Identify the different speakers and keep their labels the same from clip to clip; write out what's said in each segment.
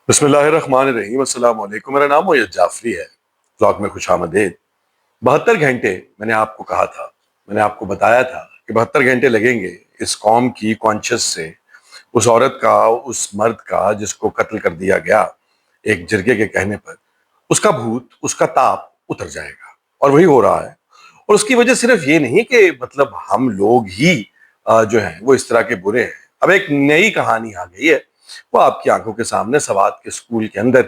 Speaker 1: بسم اللہ الرحمن الرحیم، السلام علیکم۔ میرا نام موید جعفری ہے۔ بلاگ میں خوش آمدید۔ 72 گھنٹے میں نے آپ کو کہا تھا، میں نے آپ کو بتایا تھا کہ 72 گھنٹے لگیں گے اس قوم کی کانشس سے، اس عورت کا، اس مرد کا جس کو قتل کر دیا گیا ایک جرگے کے کہنے پر، اس کا بھوت، اس کا تاپ اتر جائے گا۔ اور وہی ہو رہا ہے۔ اور اس کی وجہ صرف یہ نہیں کہ مطلب ہم لوگ ہی جو ہیں وہ اس طرح کے برے ہیں۔ اب ایک نئی کہانی آ گئی ہے، وہ آپ کی آنکھوں کے سامنے، سوات کے اسکول کے اندر،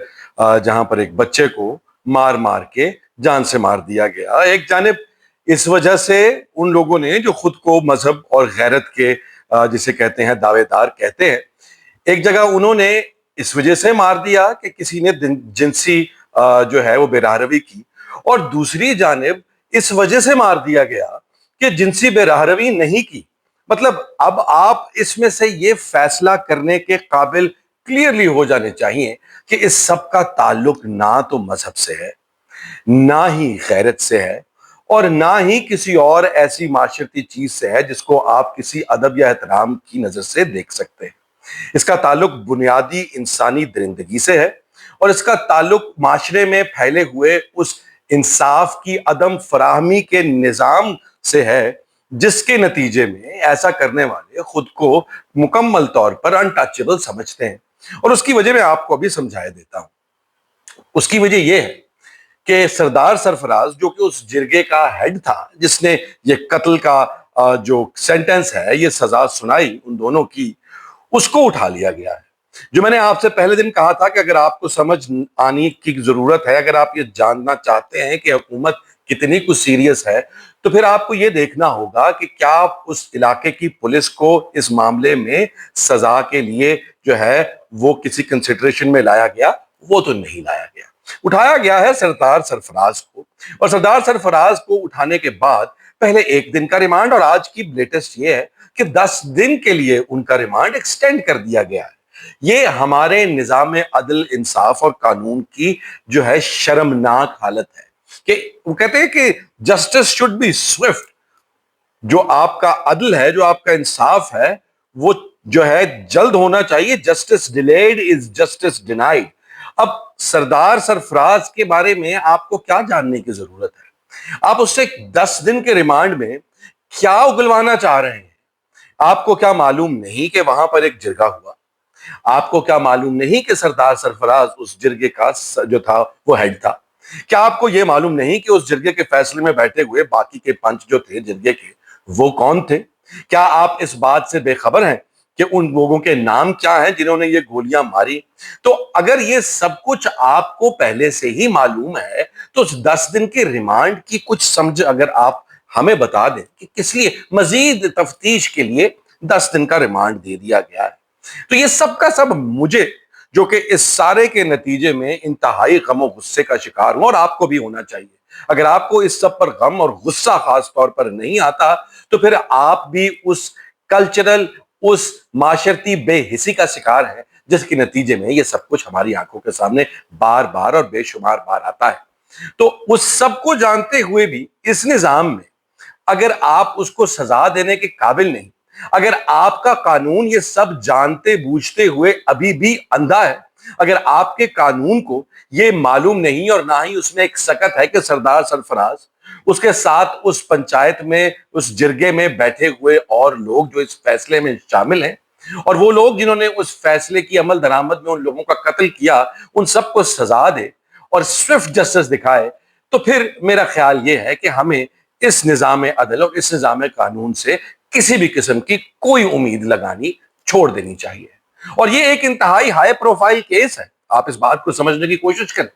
Speaker 1: جہاں پر ایک بچے کو مار مار کے جان سے مار دیا گیا۔ ایک جانب اس وجہ سے ان لوگوں نے جو خود کو مذہب اور غیرت کے جسے کہتے ہیں دعوے دار کہتے ہیں، ایک جگہ انہوں نے اس وجہ سے مار دیا کہ کسی نے جنسی جو ہے وہ بے راہروی کی، اور دوسری جانب اس وجہ سے مار دیا گیا کہ جنسی بے راہروی نہیں کی۔ مطلب اب آپ اس میں سے یہ فیصلہ کرنے کے قابل کلیئرلی ہو جانے چاہیے کہ اس سب کا تعلق نہ تو مذہب سے ہے، نہ ہی غیرت سے ہے، اور نہ ہی کسی اور ایسی معاشرتی چیز سے ہے جس کو آپ کسی ادب یا احترام کی نظر سے دیکھ سکتے ہیں۔ اس کا تعلق بنیادی انسانی درندگی سے ہے، اور اس کا تعلق معاشرے میں پھیلے ہوئے اس انصاف کی عدم فراہمی کے نظام سے ہے، جس کے نتیجے میں ایسا کرنے والے خود کو مکمل طور پر انٹچیبل سمجھتے ہیں۔ اور اس کی وجہ میں آپ کو ابھی سمجھائے دیتا ہوں۔ اس کی وجہ یہ ہے کہ سردار سرفراز جو کہ اس جرگے کا ہیڈ تھا، جس نے یہ قتل کا جو سینٹنس ہے، یہ سزا سنائی ان دونوں کی، اس کو اٹھا لیا گیا ہے۔ جو میں نے آپ سے پہلے دن کہا تھا کہ اگر آپ کو سمجھ آنے کی ضرورت ہے، اگر آپ یہ جاننا چاہتے ہیں کہ حکومت کتنی کچھ سیریس ہے، تو پھر آپ کو یہ دیکھنا ہوگا کہ کیا اس علاقے کی پولیس کو اس معاملے میں سزا کے لیے جو ہے وہ کسی کنسیڈریشن میں لایا گیا۔ وہ تو نہیں لایا گیا۔ اٹھایا گیا ہے سردار سرفراز کو، اور سردار سرفراز کو اٹھانے کے بعد پہلے 1 دن کا ریمانڈ، اور آج کی لیٹسٹ یہ ہے کہ 10 دن کے لیے ان کا ریمانڈ ایکسٹینڈ کر دیا گیا ہے۔ یہ ہمارے نظام عدل، انصاف اور قانون کی جو ہے شرمناک حالت ہے کہ وہ کہتے ہیں کہ جسٹس شوڈ بی سوئفٹ۔ جو آپ کا عدل ہے، جو آپ کا انصاف ہے، وہ جو ہے جلد ہونا چاہیے۔ Justice delayed is justice denied. اب سردار سرفراز کے بارے میں آپ کو کیا جاننے کی ضرورت ہے؟ آپ اس سے 10 دن کے ریمانڈ میں کیا اگلوانا چاہ رہے ہیں؟ آپ کو کیا معلوم نہیں کہ وہاں پر ایک جرگہ ہوا؟ آپ کو کیا معلوم نہیں کہ سردار سرفراز اس جرگے کا جو تھا وہ ہیڈ تھا؟ کیا آپ کو یہ معلوم نہیں کہ اس جرگے کے فیصلے میں بیٹھے ہوئے باقی کے پنچ جو تھے جرگے کے، وہ کون تھے؟ کیا آپ اس بات سے بے خبر ہیں کہ ان لوگوں کے نام کیا ہیں جنہوں نے یہ گولیاں ماری؟ تو اگر یہ سب کچھ آپ کو پہلے سے ہی معلوم ہے تو اس 10 دن کے ریمانڈ کی کچھ سمجھ اگر آپ ہمیں بتا دیں کہ کس لیے مزید تفتیش کے لیے 10 دن کا ریمانڈ دے دیا گیا ہے، تو یہ سب کا سب مجھے، جو کہ اس سارے کے نتیجے میں انتہائی غم و غصے کا شکار ہوں، اور آپ کو بھی ہونا چاہیے۔ اگر آپ کو اس سب پر غم اور غصہ خاص طور پر نہیں آتا تو پھر آپ بھی اس کلچرل، اس معاشرتی بے حسی کا شکار ہیں، جس کے نتیجے میں یہ سب کچھ ہماری آنکھوں کے سامنے بار بار اور بے شمار بار آتا ہے۔ تو اس سب کو جانتے ہوئے بھی اس نظام میں اگر آپ اس کو سزا دینے کے قابل نہیں، اگر آپ کا قانون یہ سب جانتے بوجھتے ہوئے ابھی بھی اندھا ہے، اگر آپ کے قانون کو یہ معلوم نہیں اور نہ ہی اس میں ایک سکت ہے کہ سردار سرفراز، اس کے ساتھ اس پنچایت میں، اس جرگے میں بیٹھے ہوئے اور لوگ جو اس فیصلے میں شامل ہیں، اور وہ لوگ جنہوں نے اس فیصلے کی عمل درآمد میں ان لوگوں کا قتل کیا، ان سب کو سزا دے اور سوئفٹ جسٹس دکھائے، تو پھر میرا خیال یہ ہے کہ ہمیں اس نظام عدل اور اس نظام قانون سے کسی بھی قسم کی کوئی امید لگانی چھوڑ دینی چاہیے۔ اور یہ ایک انتہائی ہائی پروفائل کیس ہے، آپ اس بات کو سمجھنے کی کوشش کریں۔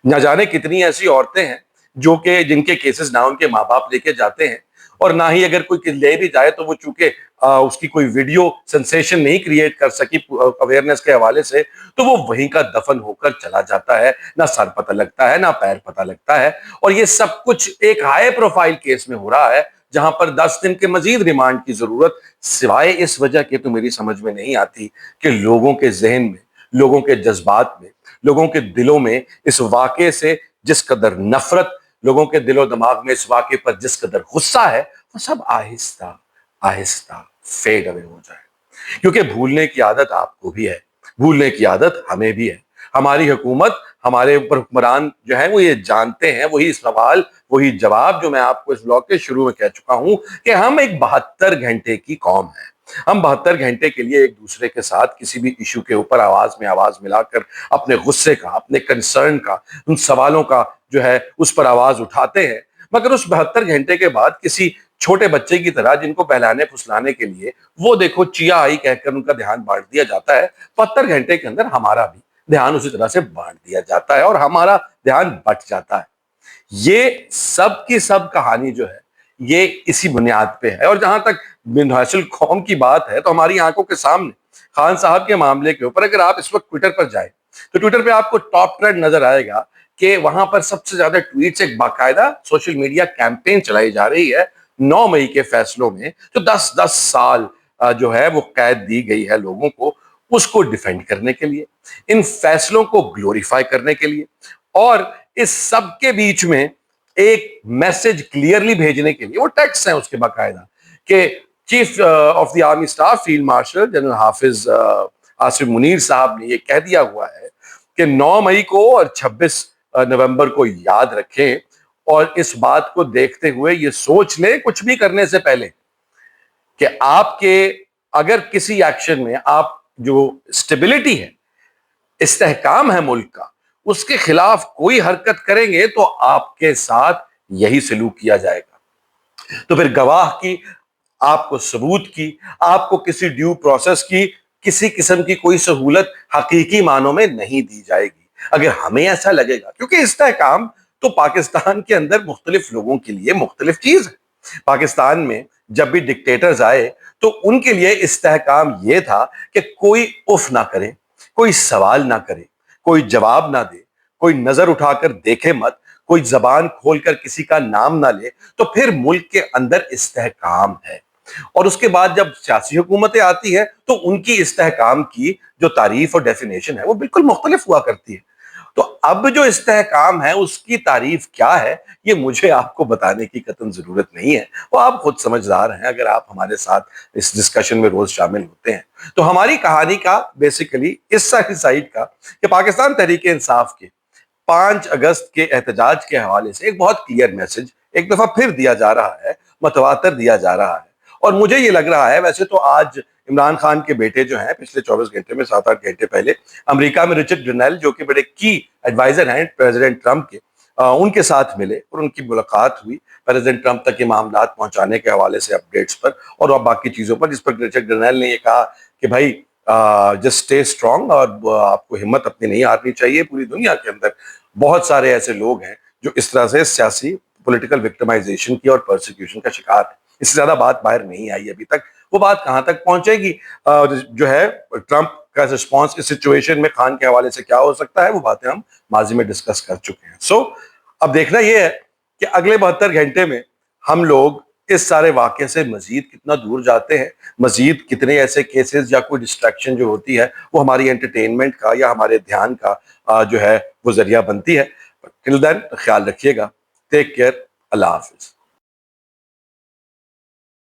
Speaker 1: نہ جانے کتنی ایسی عورتیں ہیں جو کہ جن کے کیسز نہ ان کے ماں باپ لے کے جاتے ہیں، اور نہ ہی اگر کوئی لے بھی جائے تو وہ چونکہ اس کی کوئی ویڈیو سنسیشن نہیں کریٹ کر سکی اویئرنیس کے حوالے سے، تو وہ وہیں کا دفن ہو کر چلا جاتا ہے، نہ سر پتہ لگتا ہے، نہ پیر پتہ لگتا ہے۔ اور یہ سب کچھ ایک ہائی پروفائل کیس میں ہو رہا ہے، جہاں پر 10 دن کے مزید ریمانڈ کی ضرورت سوائے اس وجہ کے تو میری سمجھ میں نہیں آتی کہ لوگوں کے ذہن میں، لوگوں کے جذبات میں، لوگوں کے دلوں میں اس واقعے سے جس قدر نفرت، لوگوں کے دل و دماغ میں اس واقعے پر جس قدر غصہ ہے، وہ سب آہستہ آہستہ فیڈ اوے ہو جائے۔ کیونکہ بھولنے کی عادت آپ کو بھی ہے، بھولنے کی عادت ہمیں بھی ہے۔ ہماری حکومت, ہمارے اوپر حکمران جو ہیں وہ یہ جانتے ہیں, وہی سوال وہی جواب جو میں آپ کو اس بلاگ کے شروع میں کہہ چکا ہوں کہ ہم ایک 72 گھنٹے کی قوم ہیں. ہم 72 گھنٹے کے لیے ایک دوسرے کے ساتھ کسی بھی ایشو کے اوپر آواز میں آواز ملا کر اپنے غصے کا, اپنے کنسرن کا, ان سوالوں کا جو ہے اس پر آواز اٹھاتے ہیں. مگر اس 72 گھنٹے کے بعد کسی چھوٹے بچے کی طرح جن کو بہلانے پھسلانے کے لیے وہ دیکھو چیا آئی کہہ کر ان کا دھیان بانٹ دیا جاتا ہے, 72 گھنٹے کے اندر ہمارا بھی دھیان اسی طرح سے بانٹ دیا جاتا ہے اور ہمارا دھیان بٹ جاتا ہے. یہ سب کی سب کہانی جو ہے یہ اسی بنیاد پہ ہے. اور جہاں تک بن حاصل قوم کی بات ہے تو ہماری آنکھوں کے سامنے خان صاحب کے معاملے کے اوپر اگر آپ اس وقت ٹویٹر پر جائیں تو ٹویٹر پہ آپ کو ٹاپ ٹرینڈ نظر آئے گا کہ وہاں پر سب سے زیادہ ٹویٹس ایک باقاعدہ سوشل میڈیا کیمپین چلائی جا رہی ہے 9 مئی کے فیصلوں میں, جو 10 سال جو ہے وہ قید دی گئی ہے لوگوں کو, اس کو ڈیفینڈ کرنے کے لیے, ان فیصلوں کو گلوریفائی کرنے کے لیے, اور اس سب کے بیچ میں ایک میسج کلیئرلی بھیجنے کے لیے. وہ ٹیکسٹ ہیں اس کے باقاعدہ کہ chief of the army staff field marshal general حافظ آصف منیر صاحب نے یہ کہہ دیا ہوا ہے کہ 9 مئی کو اور 26 نومبر کو یاد رکھیں, اور اس بات کو دیکھتے ہوئے یہ سوچ لیں کچھ بھی کرنے سے پہلے کہ آپ کے اگر کسی ایکشن میں آپ جو اسٹیبلٹی ہے, استحکام ہے ملک کا, اس کے خلاف کوئی حرکت کریں گے تو آپ کے ساتھ یہی سلوک کیا جائے گا. تو پھر گواہ کی, آپ کو ثبوت کی, آپ کو کسی ڈیو پروسیس کی کسی قسم کی کوئی سہولت حقیقی معنوں میں نہیں دی جائے گی اگر ہمیں ایسا لگے گا. کیونکہ استحکام تو پاکستان کے اندر مختلف لوگوں کے لیے مختلف چیز ہے. پاکستان میں جب بھی ڈکٹیٹرز آئے تو ان کے لیے استحکام یہ تھا کہ کوئی اف نہ کرے, کوئی سوال نہ کرے, کوئی جواب نہ دے, کوئی نظر اٹھا کر دیکھے مت, کوئی زبان کھول کر کسی کا نام نہ لے, تو پھر ملک کے اندر استحکام ہے. اور اس کے بعد جب سیاسی حکومتیں آتی ہیں تو ان کی استحکام کی جو تعریف اور ڈیفینیشن ہے وہ بالکل مختلف ہوا کرتی ہے. تو اب جو استحکام ہے اس کی تعریف کیا ہے یہ مجھے آپ کو بتانے کی قطعاً ضرورت نہیں ہے, وہ آپ خود سمجھدار ہیں اگر آپ ہمارے ساتھ اس ڈسکشن میں روز شامل ہوتے ہیں. تو ہماری کہانی کا بیسیکلی اس ساری سائڈ کا کہ پاکستان تحریک انصاف کے 5 اگست کے احتجاج کے حوالے سے ایک بہت کلیئر میسج ایک دفعہ پھر دیا جا رہا ہے, متواتر دیا جا رہا ہے. اور مجھے یہ لگ رہا ہے, ویسے تو آج عمران خان کے بیٹے جو ہیں پچھلے 24 گھنٹے میں 7-8 گھنٹے پہلے امریکہ میں رچرڈ گرنیل جو کہ بڑے کی ایڈوائزر ہیں پریزیڈنٹ ٹرمپ کے, ان کے ساتھ ملے اور ان کی ملاقات ہوئی پریزیڈنٹ ٹرمپ تک یہ معاملات پہنچانے کے حوالے سے اپڈیٹس پر اور اب باقی چیزوں پر, جس پر رچرڈ گرنیل نے یہ کہا کہ بھائی جسٹ اسٹے اسٹرانگ, اور آپ کو ہمت اپنی نہیں ہارنی چاہیے. پوری دنیا کے اندر بہت سارے ایسے لوگ ہیں جو اس طرح سے سیاسی پولیٹیکل وکٹمائزیشن کی اور پرسیکیوشن کا شکار ہیں. اس سے زیادہ بات باہر نہیں آئی ابھی تک, وہ بات کہاں تک پہنچے گی, جو ہے ٹرمپ کا رسپانس اس سچویشن میں خان کے حوالے سے کیا ہو سکتا ہے, وہ باتیں ہم ماضی میں ڈسکس کر چکے ہیں. سو اب دیکھنا یہ ہے کہ اگلے 72 گھنٹے میں ہم لوگ اس سارے واقعے سے مزید کتنا دور جاتے ہیں, مزید کتنے ایسے کیسز یا کوئی ڈسٹریکشن جو ہوتی ہے وہ ہماری انٹرٹینمنٹ کا یا ہمارے دھیان کا جو ہے وہ ذریعہ بنتی ہے. ٹل دین خیال رکھیے گا, ٹیک کیئر, اللہ حافظ.